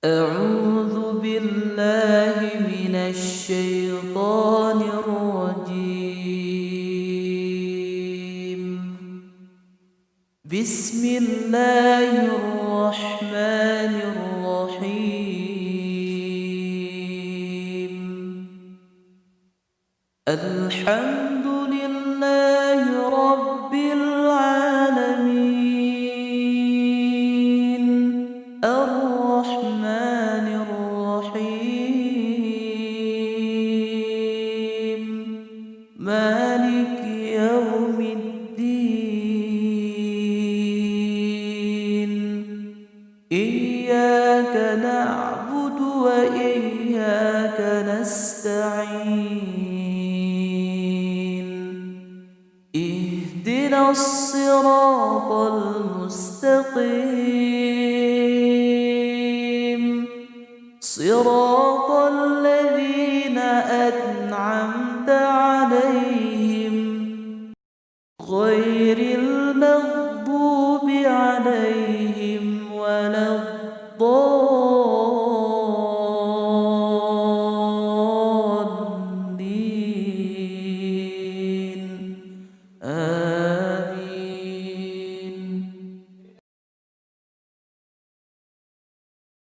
أعوذ بالله من الشيطان الرجيم. بسم الله الرحمن الرحيم. الحمد لله رب العالمين، الرحمن الرحيم، مالك يوم الدين. إياك نعبد وإياك نستعين. اهدنا الصراط المستقيم، صراط